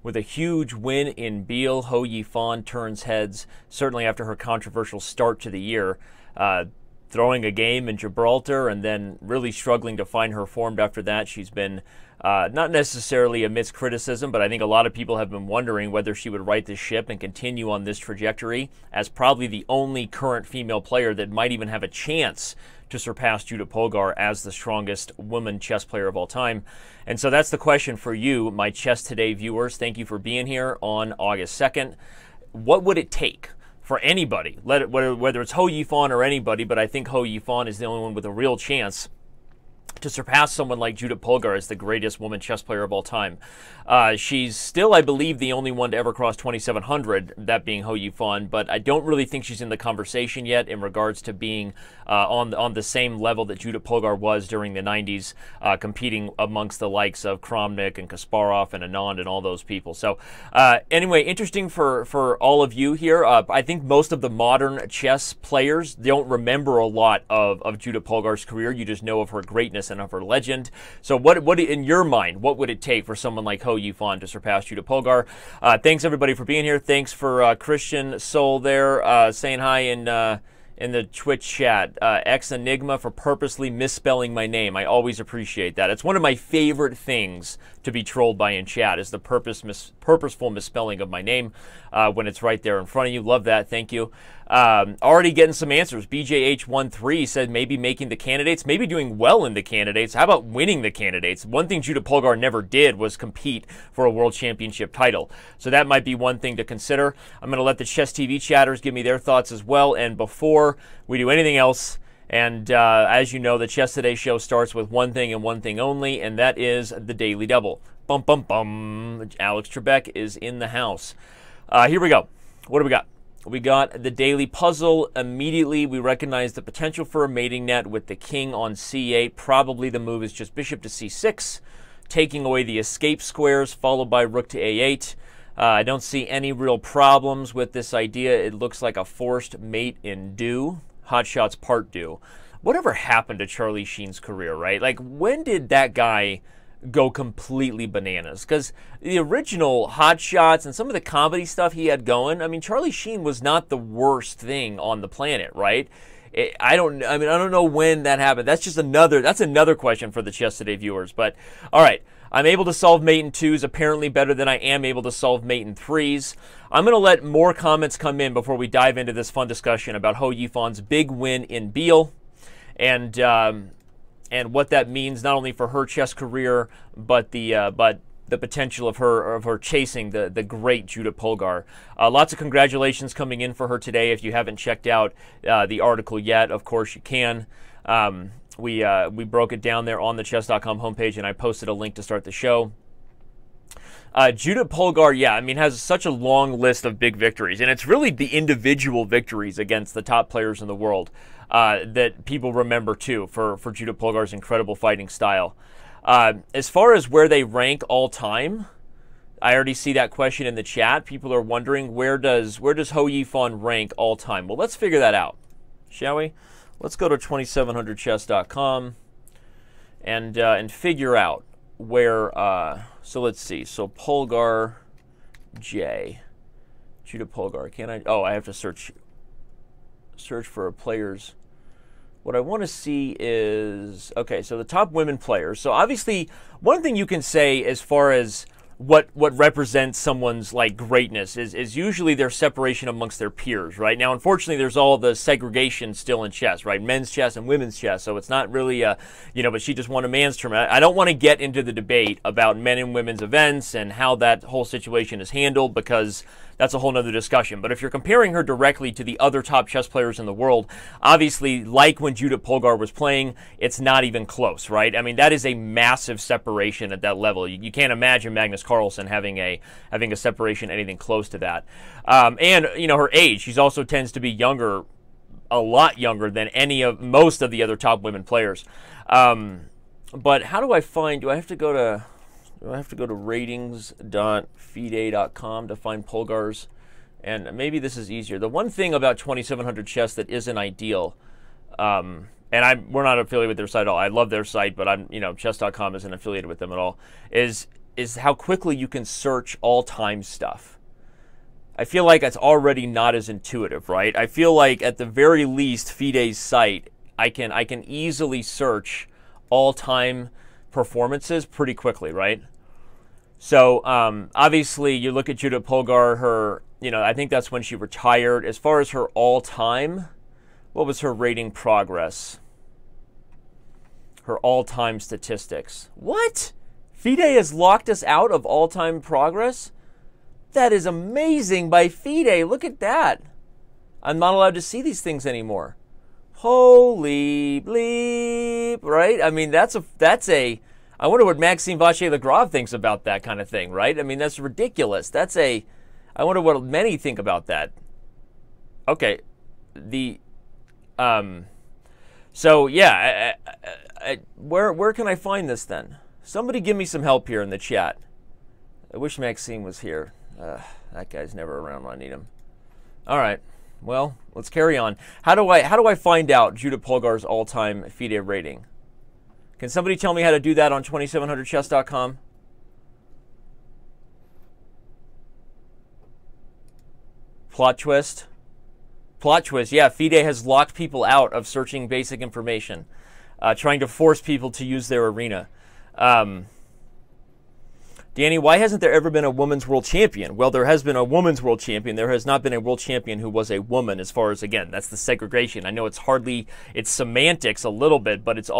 with a huge win in Biel. Hou Yifan turns heads, certainly after her controversial start to the year. Throwing a game in Gibraltar and then really struggling to find her form after that. She's been not necessarily amidst criticism, but I think a lot of people have been wondering whether she would right the ship and continue on this trajectory as probably the only current female player that might even have a chance to surpass Judit Polgar as the strongest woman chess player of all time. And so that's the question for you, my Chess Today viewers. Thank you for being here on August 2nd. What would it take for anybody, whether it's Hou Yifan or anybody, but I think Hou Yifan is the only one with a real chance to surpass someone like Judit Polgar as the greatest woman chess player of all time. She's still, I believe, the only one to ever cross 2,700, that being Hou Yifan, but I don't really think she's in the conversation yet in regards to being on the same level that Judit Polgar was during the 90s, competing amongst the likes of Kramnik and Kasparov and Anand and all those people. So anyway, interesting for all of you here. I think most of the modern chess players don't remember a lot of Judit Polgar's career. You just know of her greatness and of her legend. So what in your mind, what would it take for someone like Hou Yifan to surpass Judit Polgar? Thanks everybody for being here. Thanks for Christian Soul there saying hi in the Twitch chat. X Enigma for purposely misspelling my name. I always appreciate that. It's one of my favorite things to be trolled by in chat is the purposeful misspelling of my name when it's right there in front of you. Love that. Thank you. Already getting some answers. BJH13 said maybe making the candidates, maybe doing well in the candidates. How about winning the candidates? One thing Judit Polgar never did was compete for a world championship title. So that might be one thing to consider. I'm going to let the Chess TV chatters give me their thoughts as well. And before we do anything else, and as you know, the Chess Today show starts with one thing and one thing only, and that is the Daily Double. Bum, bum, bum. Alex Trebek is in the house. Here we go. What do we got? We got the daily puzzle. Immediately, we recognize the potential for a mating net with the king on c8. Probably the move is just bishop to c6, taking away the escape squares, followed by rook to a8. I don't see any real problems with this idea. It looks like a forced mate in do. Hot Shots Part Do. Whatever happened to Charlie Sheen's career, right? Like, when did that guy go completely bananas? Because the original Hot Shots and some of the comedy stuff he had going, I mean, Charlie Sheen was not the worst thing on the planet, right? I don't know when that happened. That's another question for the Chess Today viewers. But all right, I'm able to solve mate in 2s apparently better than I am able to solve mate in 3s. I'm going to let more comments come in before we dive into this fun discussion about Hou Yifan's big win in Biel and what that means not only for her chess career but the potential of her chasing the great Judit Polgar. Lots of congratulations coming in for her today. If you haven't checked out the article yet, of course you can. We broke it down there on the chess.com homepage, and I posted a link to start the show. Judit Polgar, yeah, I mean, has such a long list of big victories, and it's really the individual victories against the top players in the world that people remember too for Judit Polgar's incredible fighting style. As far as where they rank all time, I already see that question in the chat. People are wondering where does Hou Yifan rank all time? Well, let's figure that out, shall we? Let's go to 2700chess.com and figure out where. So let's see. So Polgar J, Judit Polgar. Can I? Oh, I have to search for players. What I want to see is, okay, so the top women players. So obviously, one thing you can say as far as what represents someone's like greatness is usually their separation amongst their peers, right? Now, unfortunately, there's all the segregation still in chess, right? Men's chess and women's chess, so it's not really, but she just won a man's tournament. I don't want to get into the debate about men and women's events and how that whole situation is handled because that's a whole nother discussion. But if you're comparing her directly to the other top chess players in the world, obviously, like when Judit Polgar was playing, it's not even close, right? I mean, that is a massive separation at that level. You can't imagine Magnus Carlsen having a separation anything close to that. And her age, she also tends to be younger, a lot younger than most of the other top women players. But how do I find? Do I have to go to ratings.fide.com to find Polgar's? And maybe this is easier. The one thing about 2700 Chess that isn't ideal, and we're not affiliated with their site at all. I love their site, but chess.com isn't affiliated with them at all, is is how quickly you can search all-time stuff. I feel like it's already not as intuitive, right? I feel like at the very least, FIDE's site, I can easily search all-time performances pretty quickly, right? So obviously, you look at Judit Polgar, her, I think that's when she retired. As far as her all-time, what was her rating progress? Her all-time statistics. What? FIDE has locked us out of all-time progress? That is amazing by FIDE. Look at that. I'm not allowed to see these things anymore. Holy bleep, right? I mean, that's a, I wonder what Maxime Vachier-Lagrave thinks about that kind of thing, right? I mean, that's ridiculous. I wonder what many think about that. Okay. So yeah, where can I find this then? Somebody give me some help here in the chat. I wish Maxime was here. That guy's never around when I need him. All right. Well, let's carry on. How do I find out Judit Polgar's all-time FIDE rating? Can somebody tell me how to do that on 2700chess.com? Plot twist. Plot twist. Yeah, FIDE has locked people out of searching basic information, trying to force people to use their arena. Danny, why hasn't there ever been a women's world champion? Well, there has been a women's world champion. There has not been a world champion who was a woman, as far as, again, that's the segregation. I know it's semantics a little bit, but it's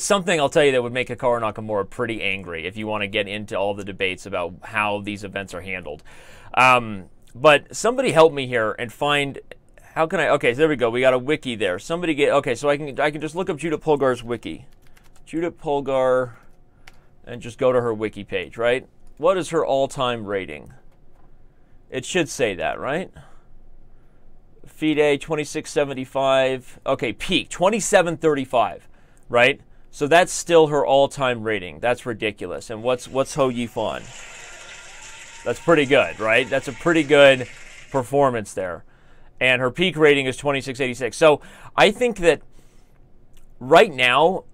something, I'll tell you, that would make Hikaru Nakamura pretty angry if you want to get into all the debates about how these events are handled. But somebody help me here and find, how can I, okay, so there we go. We got a wiki there. Somebody okay, so I can just look up Judit Polgar's wiki. Judit Polgar, and just go to her wiki page, right? What is her all-time rating? It should say that, right? FIDE 2675. Okay, peak 2735, right? So that's still her all-time rating. That's ridiculous. And what's Hou Yifan? That's pretty good, right? That's a pretty good performance there. And her peak rating is 2686. So I think that right now,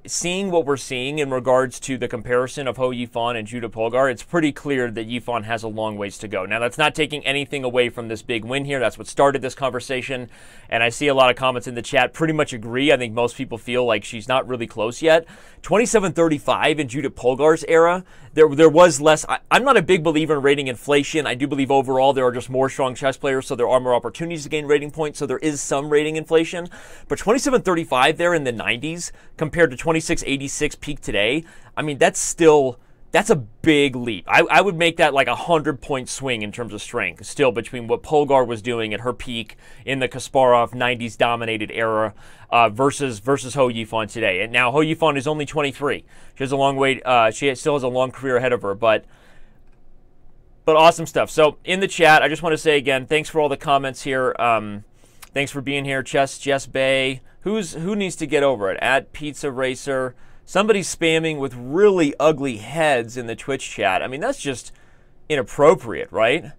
seeing what we're seeing in regards to the comparison of Hou Yifan and Judit Polgar, it's pretty clear that Yifan has a long ways to go. Now, that's not taking anything away from this big win here. That's what started this conversation. And I see a lot of comments in the chat pretty much agree. I think most people feel like she's not really close yet. 2735 in Judit Polgar's era, there was less. I'm not a big believer in rating inflation. I do believe overall there are just more strong chess players, so there are more opportunities to gain rating points, so there is some rating inflation. But 2735 there in the 90s compared to 2686 peak today, I mean, that's a big leap. I would make that like a 100-point swing in terms of strength still between what Polgar was doing at her peak in the Kasparov 90s dominated era versus Hou Yifan today. And now Hou Yifan is only 23. She has a long way. She still has a long career ahead of her, but awesome stuff. So in the chat, I just want to say again, thanks for all the comments here. Thanks for being here, Jess Bay. Who needs to get over it? At Pizza Racer. Somebody's spamming with really ugly heads in the Twitch chat. I mean, that's just inappropriate, right?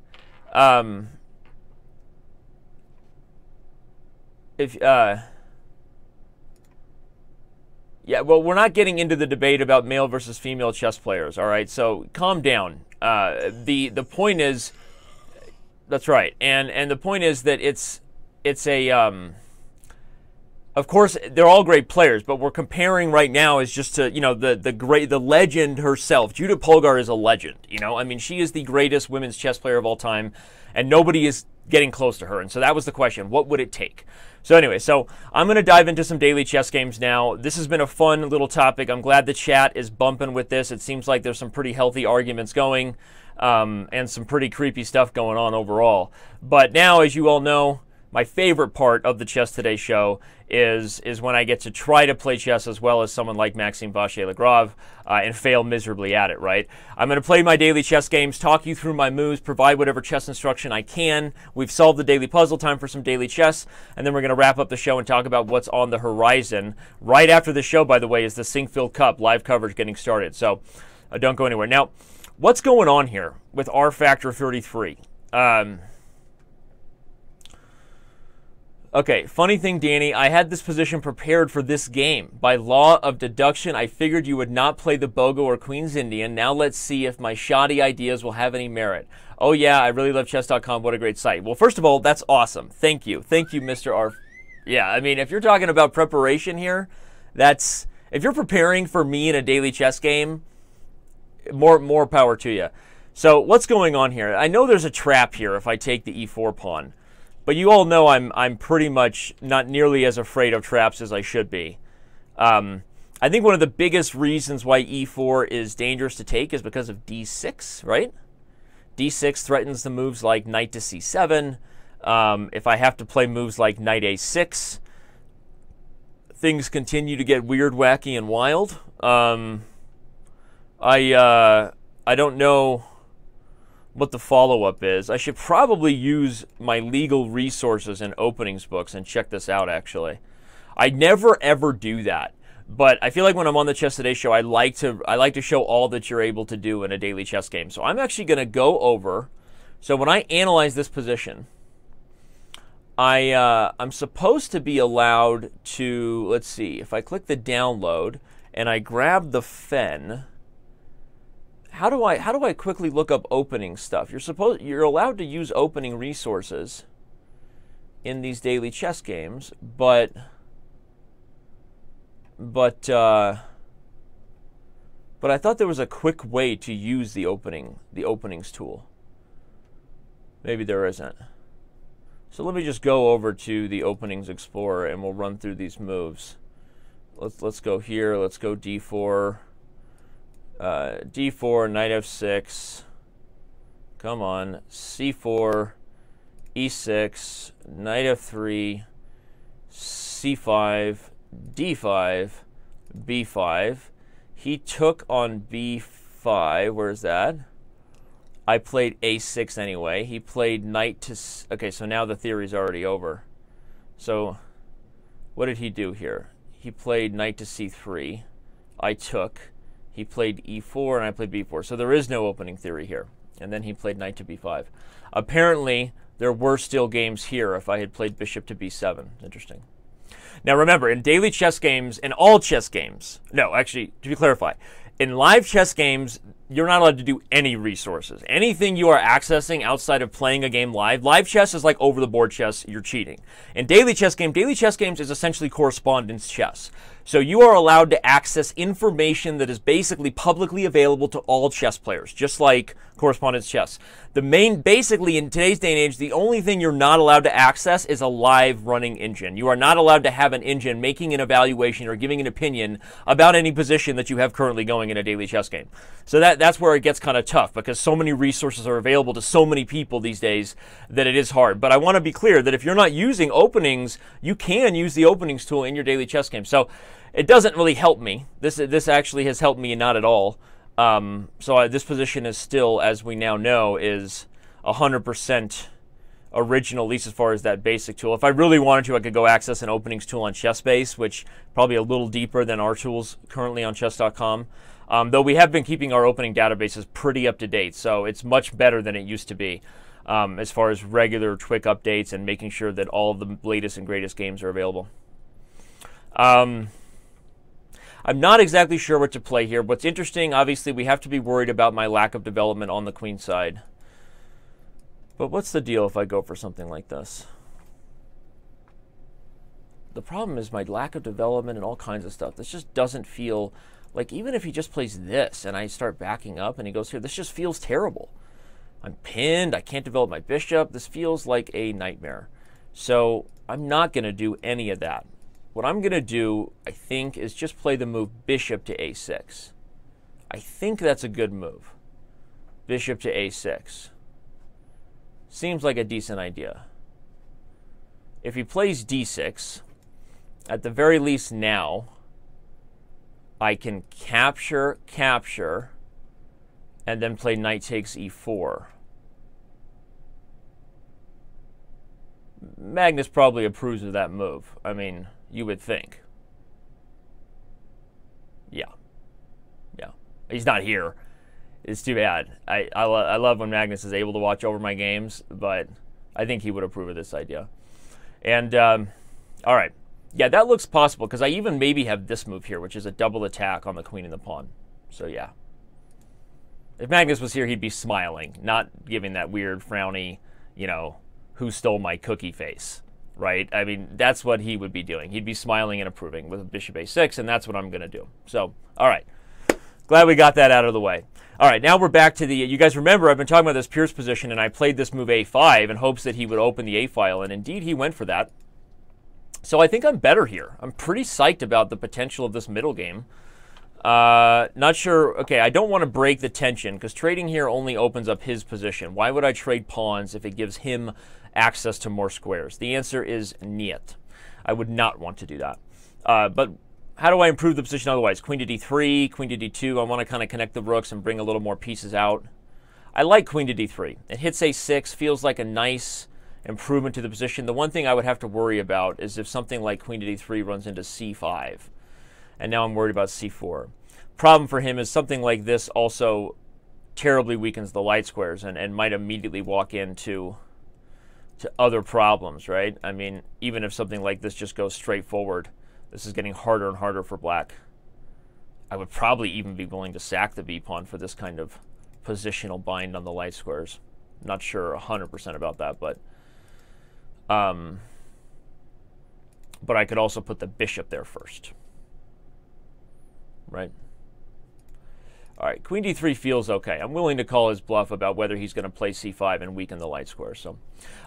Yeah, well, we're not getting into the debate about male versus female chess players, all right? So calm down. The point is, that's right, and the point is that it's a of course, they're all great players, but we're comparing right now is just to, the legend herself. Judit Polgar is a legend, I mean, she is the greatest women's chess player of all time, and nobody is getting close to her. And so that was the question. What would it take? So anyway, so I'm going to dive into some daily chess games now. This has been a fun little topic. I'm glad the chat is bumping with this. It seems like there's some pretty healthy arguments going and some pretty creepy stuff going on overall. But now, as you all know, my favorite part of the Chess Today show is when I get to try to play chess as well as someone like Maxime Vachier-Lagrave and fail miserably at it, right? I'm going to play my daily chess games, talk you through my moves, provide whatever chess instruction I can. We've solved the daily puzzle, time for some daily chess, and then we're going to wrap up the show and talk about what's on the horizon. Right after the show, by the way, is the Sinquefield Cup live coverage getting started, so don't go anywhere. Now, what's going on here with R Factor 33? Okay, funny thing, Danny, I had this position prepared for this game. By law of deduction, I figured you would not play the Bogo or Queen's Indian. Now let's see if my shoddy ideas will have any merit. Oh yeah, I really love chess.com. What a great site. Well, first of all, that's awesome. Thank you. Thank you, Mr. R. Yeah, I mean, if you're talking about preparation here, if you're preparing for me in a daily chess game, more power to you. So what's going on here? I know there's a trap here if I take the e4 pawn. But you all know I'm pretty much not nearly as afraid of traps as I should be. I think one of the biggest reasons why e4 is dangerous to take is because of d6, right? d6 threatens the moves like knight to c7. If I have to play moves like knight a6, things continue to get weird, wacky, and wild. I don't know what the follow-up is. I should probably use my legal resources and openings books and check this out, actually. I never, ever do that. But I feel like when I'm on the Chess Today show, I like to show all that you're able to do in a daily chess game. So I'm actually going to go over. So when I analyze this position, I'm supposed to be allowed to, let's see, if I click the download and I grab the Fen, how do I quickly look up opening stuff? You're allowed to use opening resources in these daily chess games, but I thought there was a quick way to use the openings tool. Maybe there isn't. So let me just go over to the Openings Explorer and we'll run through these moves. Let's go here. Let's go d4. D4, knight f6, come on, c4, e6, knight f3, c5, d5, b5. He took on b5, where's that? I played a6 anyway. He played knight to, okay, so now the theory's already over. So what did he do here? He played knight to c3, I took. He played e4 and I played b4. So there is no opening theory here. And then he played knight to b5. Apparently, there were still games here if I had played bishop to b7. Interesting. Now remember, in daily chess games, in all chess games, no, actually, to clarify, in live chess games, you're not allowed to do any resources. Anything you are accessing outside of playing a game live chess is like over-the-board chess, you're cheating. In daily chess games is essentially correspondence chess. So you are allowed to access information that is basically publicly available to all chess players, just like correspondence chess. Basically in today's day and age, the only thing you're not allowed to access is a live running engine. You are not allowed to have an engine making an evaluation or giving an opinion about any position that you have currently going in a daily chess game. So that's where it gets kind of tough because so many resources are available to so many people these days that it is hard. But I want to be clear that if you're not using openings, you can use the openings tool in your daily chess game. So it doesn't really help me. This actually has helped me not at all. This position is still, as we now know, is 100% original, at least as far as that basic tool. If I really wanted to, I could go access an openings tool on ChessBase, which probably a little deeper than our tools currently on chess.com. Though we have been keeping our opening databases pretty up to date, so it's much better than it used to be as far as regular Twig updates and making sure that all of the latest and greatest games are available. I'm not exactly sure what to play here. What's interesting, obviously, we have to be worried about my lack of development on the queen side. But what's the deal if I go for something like this? The problem is my lack of development and all kinds of stuff. This just doesn't feel like, even if he just plays this and I start backing up and he goes here, this just feels terrible. I'm pinned. I can't develop my bishop. This feels like a nightmare. So I'm not going to do any of that. What I'm going to do, I think, is just play the move bishop to a6. I think that's a good move. Bishop to a6. Seems like a decent idea. If he plays d6, at the very least now, I can capture, and then play knight takes e4. Magnus probably approves of that move. I mean, you would think. Yeah. He's not here. It's too bad. I love when Magnus is able to watch over my games, but I think he would approve of this idea. And, all right. Yeah, that looks possible, because I even maybe have this move here, which is a double attack on the queen and the pawn. So, yeah. If Magnus was here, he'd be smiling, not giving that weird, frowny, you know, who stole my cookie face, right? I mean, that's what he would be doing. He'd be smiling and approving with bishop a6, and that's what I'm going to do. So, all right. Glad we got that out of the way. All right, now we're back to the, you guys remember, I've been talking about this Pierce position, and I played this move a5 in hopes that he would open the a-file, and indeed he went for that. So I think I'm better here. I'm pretty psyched about the potential of this middle game. Not sure. Okay, I don't want to break the tension, because trading here only opens up his position. Why would I trade pawns if it gives him access to more squares? The answer is niet. I would not want to do that. But how do I improve the position otherwise? Queen to d3, queen to d2. I want to kind of connect the rooks and bring a little more pieces out. I like queen to d3. It hits a6, feels like a nice improvement to the position. The one thing I would have to worry about is if something like queen to d3 runs into c5. And now I'm worried about c4. Problem for him is something like this also terribly weakens the light squares and might immediately walk into other problems, right? I mean, even if something like this just goes straight forward, this is getting harder and harder for black. I would probably even be willing to sack the b-pawn for this kind of positional bind on the light squares. Not sure 100% about that, but I could also put the bishop there first, right? All right, queen d3 feels okay. I'm willing to call his bluff about whether he's going to play c5 and weaken the light square. So,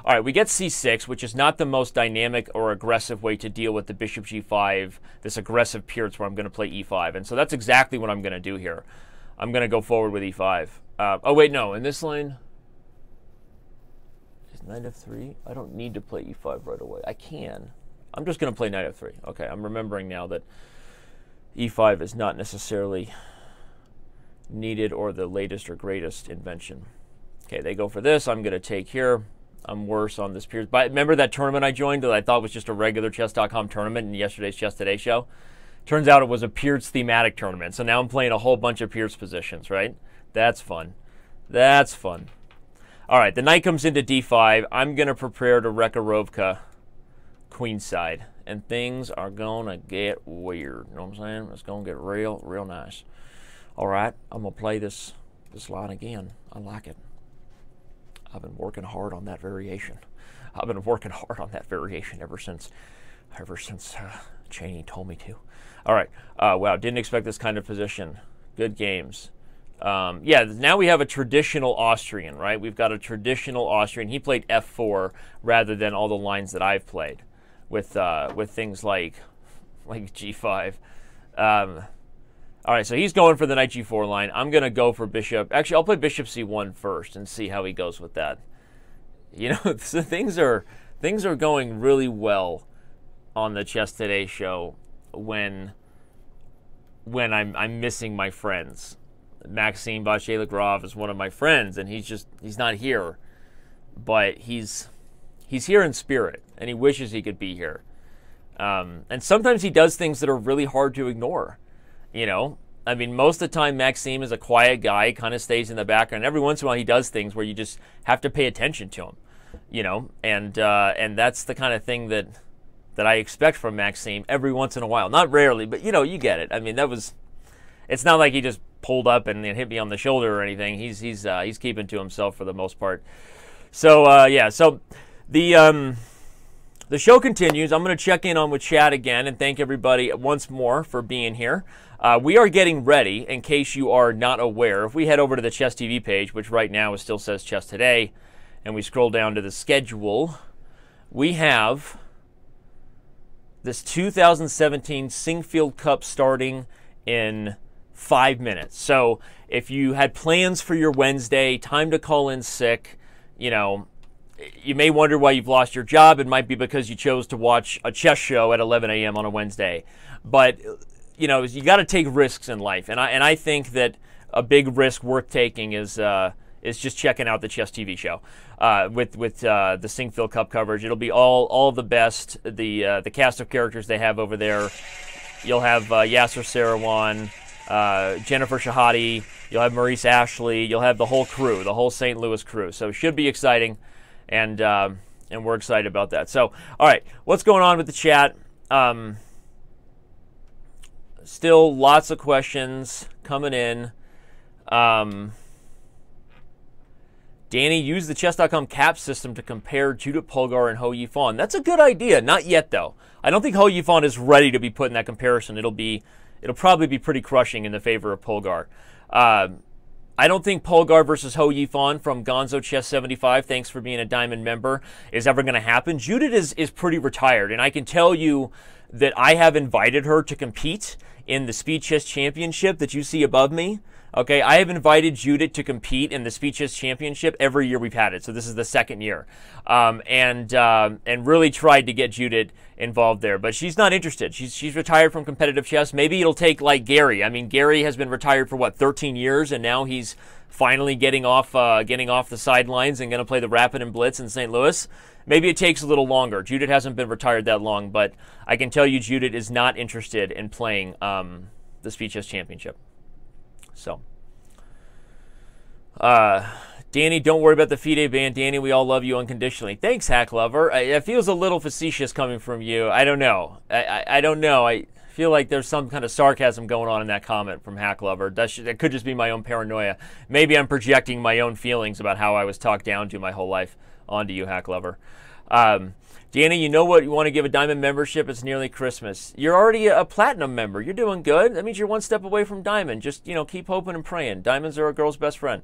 all right, we get c6, which is not the most dynamic or aggressive way to deal with the bishop g5, this aggressive Pierce where I'm going to play e5. And so that's exactly what I'm going to do here. I'm going to go forward with e5. Oh, wait, no, in this line, is knight f3? I don't need to play e5 right away. I can. I'm just going to play knight f3. Okay, I'm remembering now that e5 is not necessarily needed or the latest or greatest invention. Okay, they go for this. I'm going to take here. I'm worse on this Pierce. But remember that tournament I joined that I thought was just a regular chess.com tournament in yesterday's Chess Today show? Turns out it was a Pierce thematic tournament. So now I'm playing a whole bunch of Pierce positions, right? That's fun. That's fun. All right, the knight comes into d5. I'm going to prepare to Rekharovka queenside. And things are going to get weird. You know what I'm saying? It's going to get real, real nice. All right, I'm going to play this line again. I like it. I've been working hard on that variation. I've been working hard on that variation ever since Cheney told me to. All right. Wow, didn't expect this kind of position. Good games. Yeah, now we have a traditional Austrian, right? We've got a traditional Austrian. He played f4 rather than all the lines that I've played with things like g5. All right, so he's going for the knight g4 line. I'm going to go for bishop. Actually, I'll play bishop c1 first and see how he goes with that. You know, so things are going really well on the Chess Today show when I'm missing my friends. Maxime Vachier-Lagrave is one of my friends, and he's not here, but he's here in spirit, and he wishes he could be here. And sometimes he does things that are really hard to ignore. You know, I mean, most of the time Maxime is a quiet guy, kind of stays in the background. Every once in a while he does things where you just have to pay attention to him, you know, and that's the kind of thing that I expect from Maxime every once in a while. Not rarely, but, you know, you get it. I mean, it's not like he just pulled up and hit me on the shoulder or anything. He's keeping to himself for the most part. So, yeah, so the show continues. I'm going to check in on with chat again and thank everybody once more for being here. We are getting ready, in case you are not aware. If we head over to the Chess TV page, which right now still says Chess Today, and we scroll down to the schedule, we have this 2017 Sinquefield Cup starting in 5 minutes. So if you had plans for your Wednesday, time to call in sick, you know, you may wonder why you've lost your job. It might be because you chose to watch a chess show at 11 a.m. on a Wednesday. But, you know, you got to take risks in life. And I think that a big risk worth taking is just checking out the Chess TV show with the Sinquefield Cup coverage. It'll be all the best. The cast of characters they have over there. You'll have Yasser Seirawan, Jennifer Shahade. You'll have Maurice Ashley. You'll have the whole crew, the whole St. Louis crew. So it should be exciting. And and we're excited about that. So, all right, what's going on with the chat? Still lots of questions coming in. Danny, use the chess.com cap system to compare Judit Polgar and Hou Yifan. That's a good idea. Not yet, though. I don't think Hou Yifan is ready to be put in that comparison. It'll probably be pretty crushing in the favor of Polgar. I don't think Polgar versus Hou Yifan from Gonzo Chess 75, thanks for being a Diamond member, is ever going to happen. Judit is pretty retired, and I can tell you that I have invited her to compete in the Speed Chess Championship that you see above me. Okay, I have invited Judit to compete in the Speed Chess Championship every year we've had it. So this is the second year, and really tried to get Judit involved there, but she's not interested. She's retired from competitive chess. Maybe it'll take like Gary. I mean, Gary has been retired for what, 13 years, and now he's finally getting off the sidelines and going to play the Rapid and Blitz in St. Louis. Maybe it takes a little longer. Judit hasn't been retired that long, but I can tell you Judit is not interested in playing the Speed Chess Championship. So, Danny, don't worry about the FIDE ban. Danny, we all love you unconditionally. Thanks, Hack Lover. It feels a little facetious coming from you. I don't know. I don't know. I feel like there's some kind of sarcasm going on in that comment from Hack Lover. That could just be my own paranoia. Maybe I'm projecting my own feelings about how I was talked down to my whole life onto you, Hack Lover. Danny, you know what? You want to give a Diamond membership? It's nearly Christmas. You're already a Platinum member. You're doing good. That means you're one step away from Diamond. Just, keep hoping and praying. Diamonds are a girl's best friend.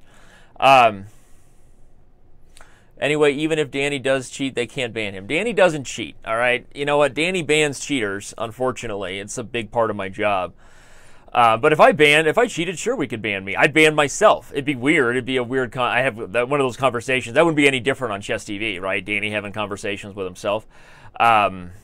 Anyway, even if Danny does cheat, they can't ban him. Danny doesn't cheat, all right? You know what? Danny bans cheaters, unfortunately. It's a big part of my job. But if I cheated, sure, we could ban me. I'd ban myself. It'd be weird. It'd be a weird. I have one of those conversations. That wouldn't be any different on Chess TV, right? Danny having conversations with himself. Anyway,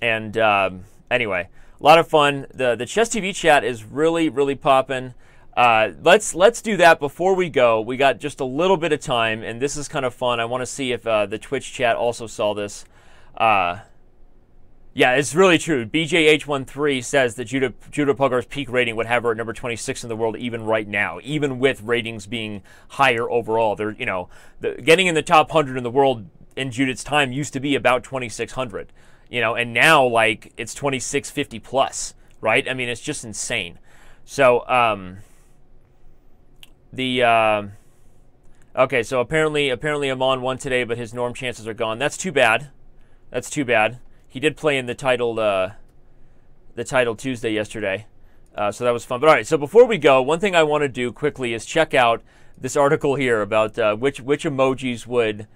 a lot of fun. The Chess TV chat is really, really popping. Let's do that before we go. We got just a little bit of time, and this is kind of fun. I want to see if the Twitch chat also saw this. Yeah, it's really true. BJH13 says that Judit Polgar's peak rating would have her at number 26 in the world even right now, even with ratings being higher overall. They're, getting in the top 100 in the world in Judit's time used to be about 2,600, and now like it's 2,650 plus, right? I mean, it's just insane. So, okay, so apparently Amon won today, but his norm chances are gone. That's too bad. That's too bad. He did play in the title Tuesday yesterday, so that was fun. But all right, so before we go, one thing I want to do quickly is check out this article here about which emojis would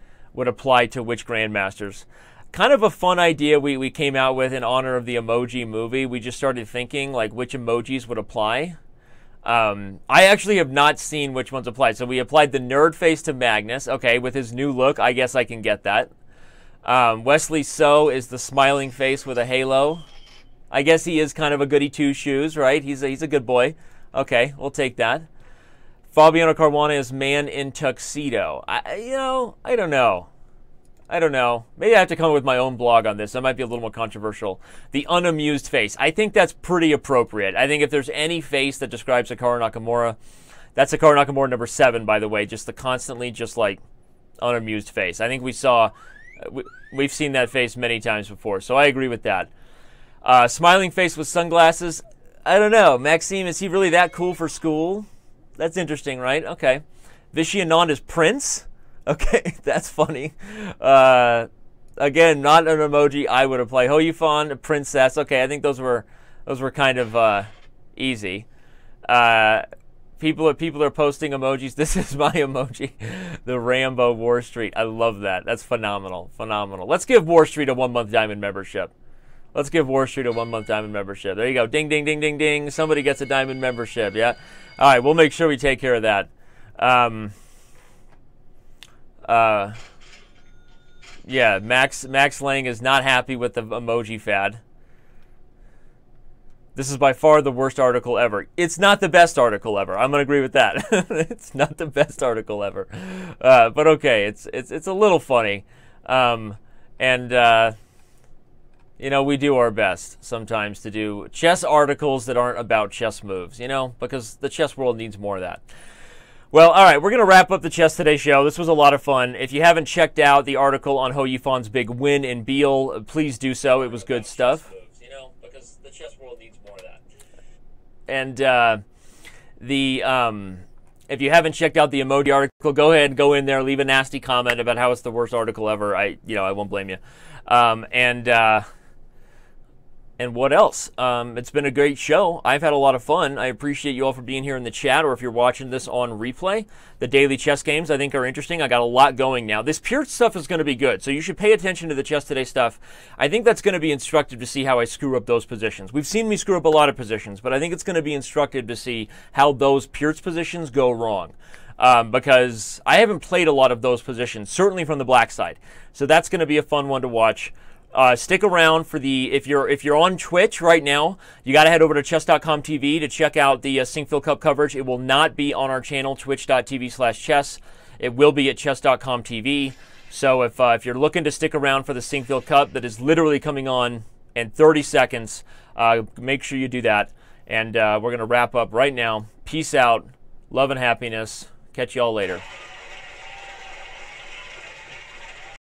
apply to which grandmasters. Kind of a fun idea we came out with in honor of the Emoji Movie. We just started thinking like which emojis would apply. I actually have not seen which ones apply. So we applied the nerd face to Magnus. Okay, with his new look, I guess I can get that. Wesley So is the smiling face with a halo. I guess he is kind of a goody two-shoes, right? He's a good boy. Okay, we'll take that. Fabiano Caruana is man in tuxedo. I don't know. I don't know. Maybe I have to come up with my own blog on this. That might be a little more controversial. The unamused face. I think that's pretty appropriate. I think if there's any face that describes Hikaru Nakamura, that's Hikaru Nakamura number 7, by the way. Just the constantly just like unamused face. I think we've seen that face many times before, so I agree with that. Smiling face with sunglasses. I don't know. Maxime, is he really that cool for school? That's interesting, right? Okay. Vishy Anand is Prince. Okay, that's funny. Again, not an emoji I would apply. Hou Yifan, princess. Okay, I think those were kind of easy. People are posting emojis. This is my emoji, the Rambo War Street. I love that. That's phenomenal, phenomenal. Let's give War Street a 1-month Diamond membership. Let's give War Street a 1-month Diamond membership. There you go. Ding, ding, ding, ding, ding. Somebody gets a Diamond membership. Yeah. All right, we'll make sure we take care of that. Yeah, Max Lang is not happy with the emoji fad. This is by far the worst article ever. It's not the best article ever. I'm gonna agree with that. It's not the best article ever, but okay, it's a little funny, we do our best sometimes to do chess articles that aren't about chess moves, because the chess world needs more of that. Well, all right, we're going to wrap up the Chess Today show. This was a lot of fun. If you haven't checked out the article on Hou Yifan's big win in Biel, please do so. It was good stuff. You know, because the chess world needs more of that. And if you haven't checked out the emoji article, go ahead and go in there, leave a nasty comment about how it's the worst article ever. I won't blame you. And what else? It's been a great show. I've had a lot of fun. I appreciate you all for being here in the chat, or if you're watching this on replay. The daily chess games, I think, are interesting. I got a lot going now. This Peart stuff is going to be good, so you should pay attention to the Chess Today stuff. I think that's going to be instructive to see how I screw up those positions. We've seen me screw up a lot of positions, but I think it's going to be instructive to see how those Peart's positions go wrong. Because I haven't played a lot of those positions, certainly from the black side. So that's going to be a fun one to watch. Stick around for the, if you're on Twitch right now, you got to head over to chess.com TV to check out the Sinquefield Cup coverage. It will not be on our channel, twitch.tv/chess. It will be at chess.com TV. So if you're looking to stick around for the Sinquefield Cup that is literally coming on in 30 seconds, make sure you do that. And we're going to wrap up right now. Peace out. Love and happiness. Catch you all later.